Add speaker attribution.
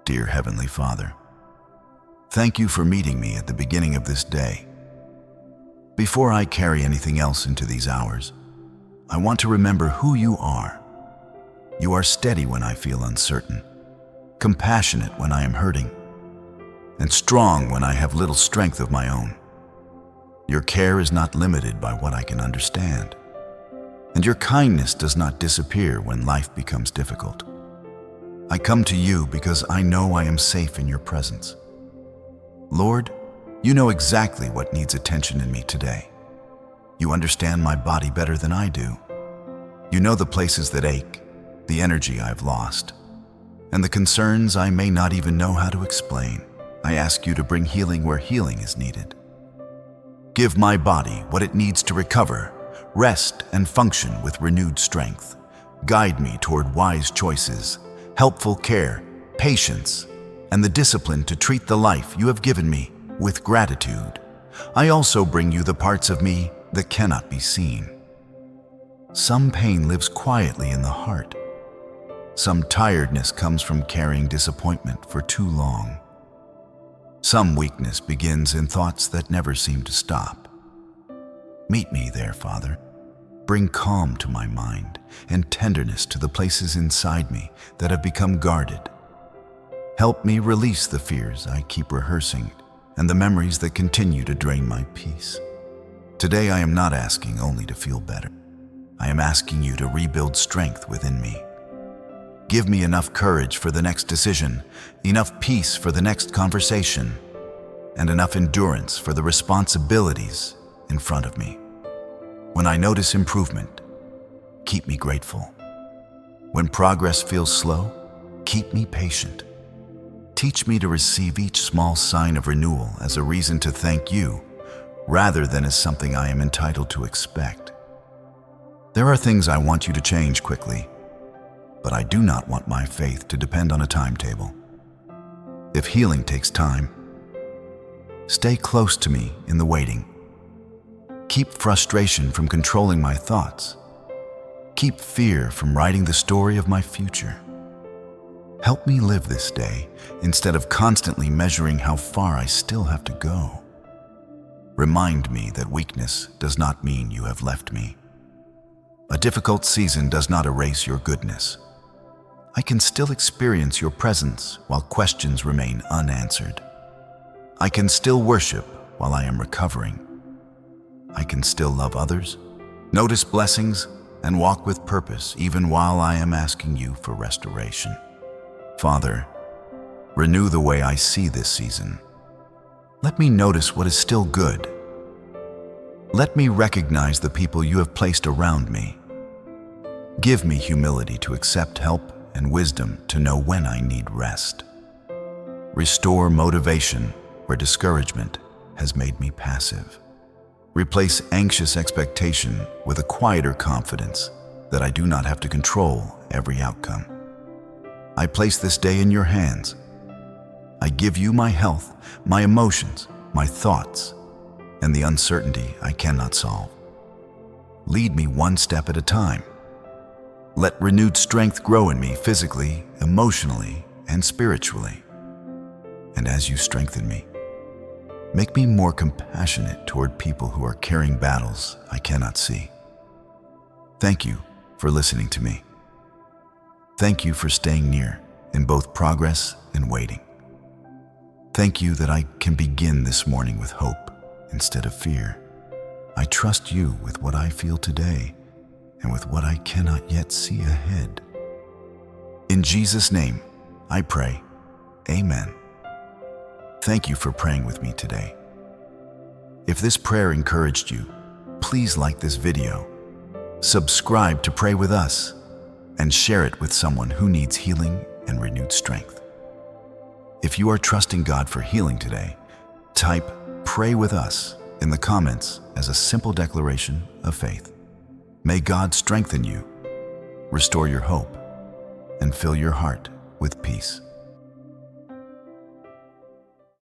Speaker 1: Dear Heavenly Father, thank you for meeting me at the beginning of this day. Before I carry anything else into these hours, I want to remember who you are. You are steady when I feel uncertain, compassionate when I am hurting, and strong when I have little strength of my own. Your care is not limited by what I can understand, and your kindness does not disappear when life becomes difficult. I come to you because I know I am safe in your presence. Lord, you know exactly what needs attention in me today. You understand my body better than I do. You know the places that ache, the energy I've lost, and the concerns I may not even know how to explain. I ask you to bring healing where healing is needed. Give my body what it needs to recover, rest, and function with renewed strength. Guide me toward wise choices, helpful care, patience, and the discipline to treat the life you have given me with gratitude. I also bring you the parts of me that cannot be seen. Some pain lives quietly in the heart. Some tiredness comes from carrying disappointment for too long. Some weakness begins in thoughts that never seem to stop. Meet me there, Father. Bring calm to my mind and tenderness to the places inside me that have become guarded. Help me release the fears I keep rehearsing and the memories that continue to drain my peace. Today I am not asking only to feel better. I am asking you to rebuild strength within me. Give me enough courage for the next decision, enough peace for the next conversation, and enough endurance for the responsibilities in front of me. When I notice improvement, keep me grateful. When progress feels slow, keep me patient. Teach me to receive each small sign of renewal as a reason to thank you, rather than as something I am entitled to expect. There are things I want you to change quickly, but I do not want my faith to depend on a timetable. If healing takes time, stay close to me in the waiting. Keep frustration from controlling my thoughts. Keep fear from writing the story of my future. Help me live this day instead of constantly measuring how far I still have to go. Remind me that weakness does not mean you have left me. A difficult season does not erase your goodness. I can still experience your presence while questions remain unanswered. I can still worship while I am recovering. I can still love others, notice blessings, and walk with purpose even while I am asking you for restoration. Father, renew the way I see this season. Let me notice what is still good. Let me recognize the people you have placed around me. Give me humility to accept help and wisdom to know when I need rest. Restore motivation where discouragement has made me passive. Replace anxious expectation with a quieter confidence that I do not have to control every outcome. I place this day in your hands. I give you my health, my emotions, my thoughts, and the uncertainty I cannot solve. Lead me one step at a time. Let renewed strength grow in me physically, emotionally, and spiritually. And as you strengthen me, make me more compassionate toward people who are carrying battles I cannot see. Thank you for listening to me. Thank you for staying near in both progress and waiting. Thank you that I can begin this morning with hope instead of fear. I trust you with what I feel today and with what I cannot yet see ahead. In Jesus' name, I pray. Amen. Thank you for praying with me today. If this prayer encouraged you, please like this video, subscribe to Pray With Us, and share it with someone who needs healing and renewed strength. If you are trusting God for healing today, type "Pray With Us" in the comments as a simple declaration of faith. May God strengthen you, restore your hope, and fill your heart with peace.